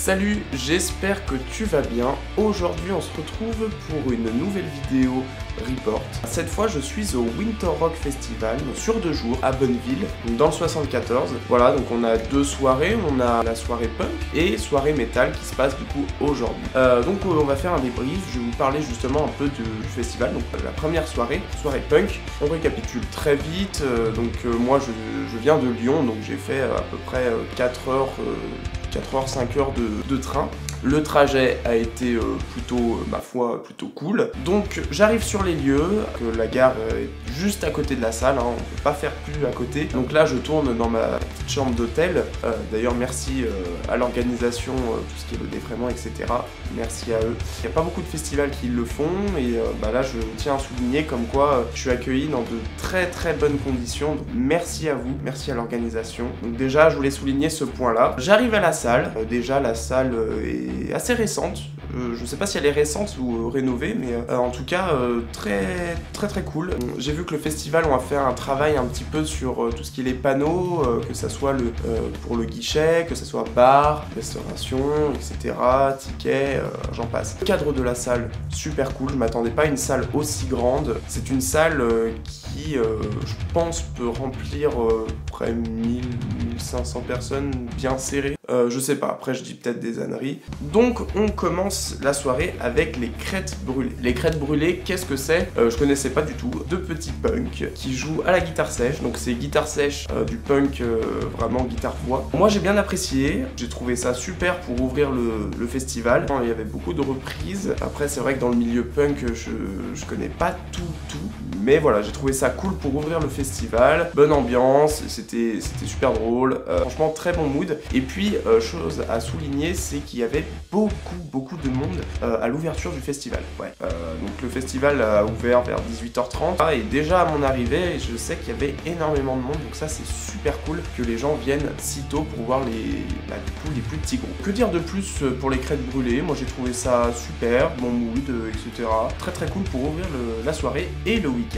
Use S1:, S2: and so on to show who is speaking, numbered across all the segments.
S1: Salut, j'espère que tu vas bien. Aujourd'hui on se retrouve pour une nouvelle vidéo report. Cette fois je suis au Winter Rock Festival sur 2 jours à Bonneville, dans le 74. Voilà, donc on a 2 soirées, on a la soirée punk et soirée métal qui se passe du coup aujourd'hui. Donc on va faire un débrief, je vais vous parler justement un peu du festival. Donc la première soirée punk, on récapitule très vite. Moi je viens de Lyon, donc j'ai fait à peu près 4 heures, 5 heures de train. Le trajet a été plutôt, ma foi, plutôt cool. Donc j'arrive sur les lieux, que la gare est juste à côté de la salle, hein, on peut pas faire plus à côté. Donc là je tourne dans ma petite chambre d'hôtel. D'ailleurs merci à l'organisation, tout ce qui est le défraiement, etc. Merci à eux. Il n'y a pas beaucoup de festivals qui le font et là je tiens à souligner comme quoi je suis accueilli dans de très bonnes conditions. Donc merci à vous, merci à l'organisation. Donc déjà je voulais souligner ce point là. J'arrive à la salle, déjà la salle est assez récente, je sais pas si elle est récente ou rénovée, mais en tout cas très cool. J'ai vu que le festival on a fait un travail un petit peu sur tout ce qui est les panneaux, que ça soit pour le guichet, que ça soit bar, restauration, etc., tickets, j'en passe. Le cadre de la salle, super cool, je m'attendais pas à une salle aussi grande. C'est une salle qui, je pense, peut remplir près 1000-1500 personnes bien serrées. Je sais pas, après je dis peut-être des âneries. Donc on commence la soirée avec les crêtes brûlées. Les crêtes brûlées, qu'est-ce que c'est? Je connaissais pas du tout. 2 petits punks qui jouent à la guitare sèche. Donc c'est guitare sèche, du punk vraiment guitare-voix. Moi j'ai bien apprécié, j'ai trouvé ça super pour ouvrir le festival. Il y avait beaucoup de reprises. Après c'est vrai que dans le milieu punk, je connais pas tout. Mais voilà, j'ai trouvé ça cool pour ouvrir le festival. Bonne ambiance, c'était super drôle. Franchement, très bon mood. Et puis, chose à souligner, c'est qu'il y avait beaucoup de monde à l'ouverture du festival. Ouais. Donc le festival a ouvert vers 18h30. Et déjà à mon arrivée, je sais qu'il y avait énormément de monde. Donc ça, c'est super cool que les gens viennent si tôt pour voir les plus petits groupes. Que dire de plus pour les crêtes brûlées? Moi, j'ai trouvé ça super, bon mood, etc. Très cool pour ouvrir la soirée et le week-end.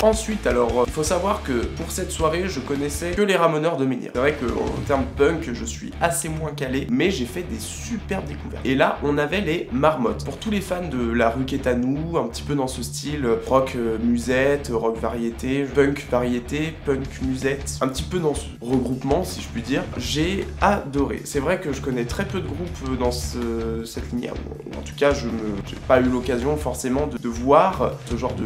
S1: Ensuite, alors, il faut savoir que pour cette soirée, je connaissais que les Ramoneurs de Menhir. C'est vrai qu'en termes punk, je suis assez moins calé, mais j'ai fait des superbes découvertes. Et là, on avait les Marmottes. Pour tous les fans de La Rue Qu'est à nous, un petit peu dans ce style rock musette, rock variété, punk musette, un petit peu dans ce regroupement, si je puis dire, j'ai adoré. C'est vrai que je connais très peu de groupes dans cette lignée. En tout cas, j'ai pas eu l'occasion forcément de voir ce genre de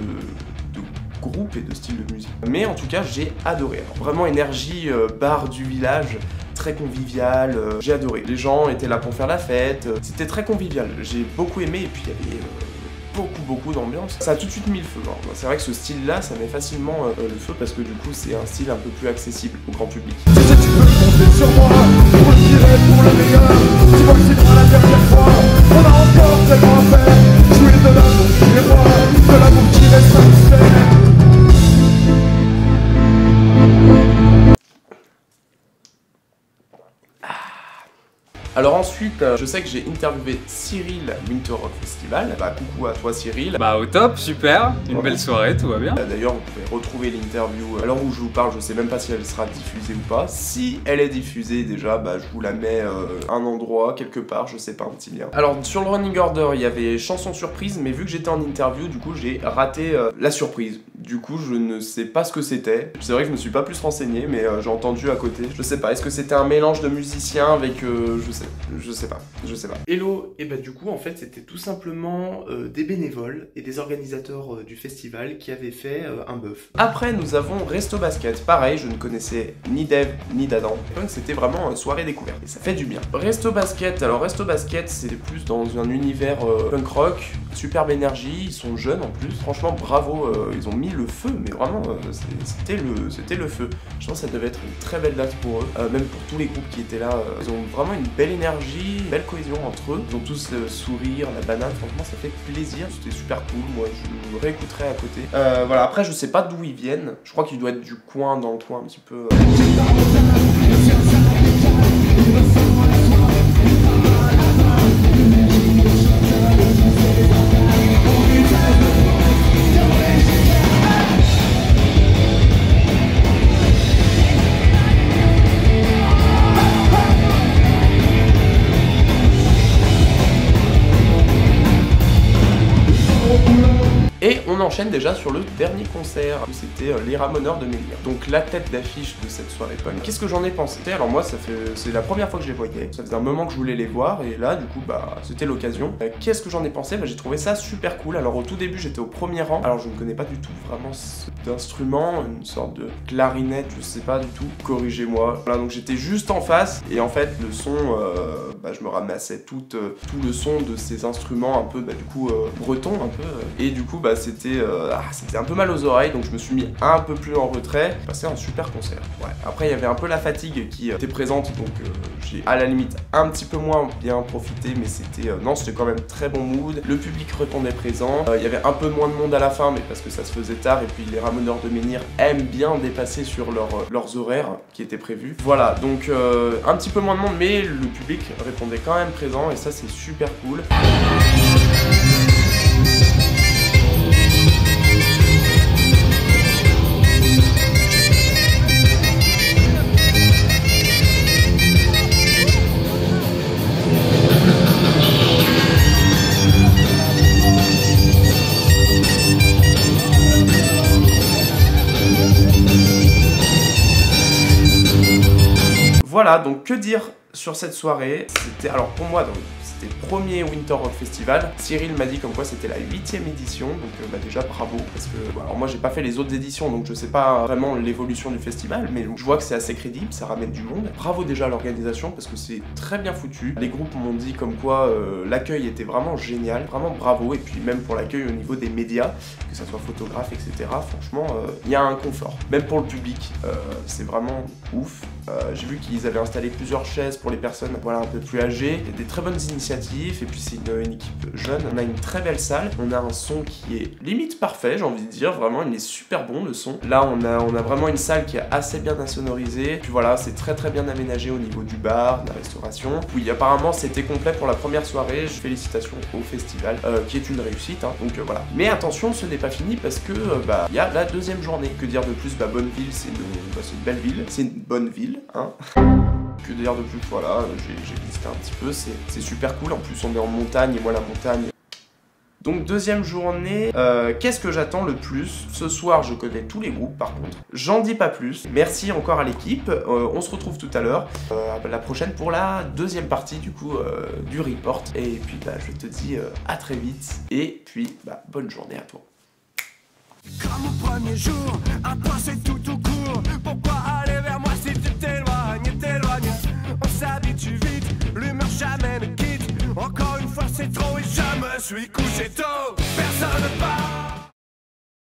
S1: groupe et de style de musique. Mais en tout cas, j'ai adoré. Alors, vraiment énergie bar du village, très convivial, j'ai adoré. Les gens étaient là pour faire la fête, c'était très convivial. J'ai beaucoup aimé et puis il y avait beaucoup d'ambiance. Ça a tout de suite mis le feu. Hein. C'est vrai que ce style-là, ça met facilement le feu parce que du coup, c'est un style un peu plus accessible au grand public.
S2: Tu sais, tu peux compter sur moi pour le tirer, pour le meilleur. Tu vois que c'est pas la dernière fois. On a encore tellement à faire. Jouer de l'amour qui est roi, de l'amour qui reste un mystère.
S1: Alors ensuite, je sais que j'ai interviewé Cyril Winter Rock Festival. Bah coucou à toi Cyril.
S3: Bah au top, super, une belle soirée, tout va bien.
S1: D'ailleurs, vous pouvez retrouver l'interview à l'heure où je vous parle, je sais même pas si elle sera diffusée ou pas. Si elle est diffusée déjà, bah je vous la mets un endroit, quelque part, je sais pas, un petit lien. Alors sur le running order, il y avait chanson surprise, mais vu que j'étais en interview, du coup j'ai raté la surprise. Du coup, je ne sais pas ce que c'était. C'est vrai que je me suis pas plus renseigné, mais j'ai entendu à côté. Je sais pas, est-ce que c'était un mélange de musiciens avec... je sais pas. Hello, et bah du coup, en fait, c'était tout simplement des bénévoles et des organisateurs du festival qui avaient fait un bœuf. Après, nous avons Resto Basket. Pareil, je ne connaissais ni Dev ni d'Adam. Donc c'était vraiment une soirée découverte. Et ça fait du bien. Resto Basket, alors Resto Basket, c'est plus dans un univers punk rock. superbe énergie, ils sont jeunes en plus. Franchement, bravo, ils ont mis le feu, mais vraiment, c'était le feu. Je pense que ça devait être une très belle date pour eux, même pour tous les groupes qui étaient là. Ils ont vraiment une belle énergie, une belle cohésion entre eux. Ils ont tous le sourire, la banane, franchement, ça fait plaisir. C'était super cool, moi je réécouterai à côté. Voilà, après, je sais pas d'où ils viennent. Je crois qu'ils doivent être du coin, dans le coin un petit peu. Et on enchaîne déjà sur le dernier concert, c'était les Ramoneurs de Menhir. Donc la tête d'affiche de cette soirée punk. Qu'est-ce que j'en ai pensé? Alors moi, c'est la première fois que je les voyais, ça faisait un moment que je voulais les voir, et là du coup bah c'était l'occasion. Qu'est-ce que j'en ai pensé? Bah, j'ai trouvé ça super cool. Alors au tout début j'étais au premier rang, alors je ne connais pas du tout vraiment cet instrument, une sorte de clarinette, je sais pas du tout, corrigez-moi. Voilà, donc j'étais juste en face, et en fait le son, bah, je me ramassais tout le son de ces instruments un peu, bah, du coup bretons un peu, et du coup bah c'était un peu mal aux oreilles, donc je me suis mis un peu plus en retrait. J'ai passé un super concert. Ouais. Après il y avait un peu la fatigue qui était présente, donc j'ai à la limite un petit peu moins bien profité, mais c'était non, c'était quand même très bon mood. Le public répondait présent. Il y avait un peu moins de monde à la fin, mais parce que ça se faisait tard, et puis les Ramoneurs de Menhir aiment bien dépasser sur leurs horaires qui étaient prévus. Voilà, donc un petit peu moins de monde, mais le public répondait quand même présent, et ça c'est super cool. Voilà, donc que dire sur cette soirée? C'était, alors pour moi, c'était le premier Winter Rock Festival. Cyril m'a dit comme quoi c'était la 8e édition, donc bah déjà bravo, parce que alors moi j'ai pas fait les autres éditions, donc je sais pas vraiment l'évolution du festival, mais je vois que c'est assez crédible, ça ramène du monde. Bravo déjà à l'organisation, parce que c'est très bien foutu. Les groupes m'ont dit comme quoi l'accueil était vraiment génial, vraiment bravo, et puis même pour l'accueil au niveau des médias, que ça soit photographe, etc. Franchement, il y a un confort. Même pour le public, c'est vraiment ouf. J'ai vu qu'ils avaient installé plusieurs chaises pour les personnes voilà, un peu plus âgées. Il y a des très bonnes initiatives, et puis c'est une équipe jeune. On a une très belle salle, on a un son qui est limite parfait, j'ai envie de dire, vraiment il est super bon le son. Là on a vraiment une salle qui est assez bien insonorisée, puis voilà, c'est très bien aménagé au niveau du bar, de la restauration. Oui, apparemment c'était complet pour la première soirée, félicitations au festival, qui est une réussite, hein. Donc voilà. Mais attention, ce n'est pas fini, parce que bah il y a la deuxième journée. Que dire de plus? Bah Bonneville, c'est une belle ville, c'est une bonne ville, hein. Que dire de plus? Voilà, j'ai visité un petit peu, c'est super cool. En plus on est en montagne, et moi la montagne. Donc deuxième journée, qu'est-ce que j'attends le plus? Ce soir je connais tous les groupes par contre, j'en dis pas plus. Merci encore à l'équipe, on se retrouve tout à l'heure, la prochaine pour la deuxième partie du coup du report. Et puis bah je te dis à très vite, et puis bah bonne journée à toi.
S2: Comme au premier jour, un point c'est tout court. Pourquoi aller vers moi si tu t'éloignes? On s'habitue vite, l'humeur jamais ne quitte. Encore une fois c'est trop et je me suis couché tôt. Personne ne parle.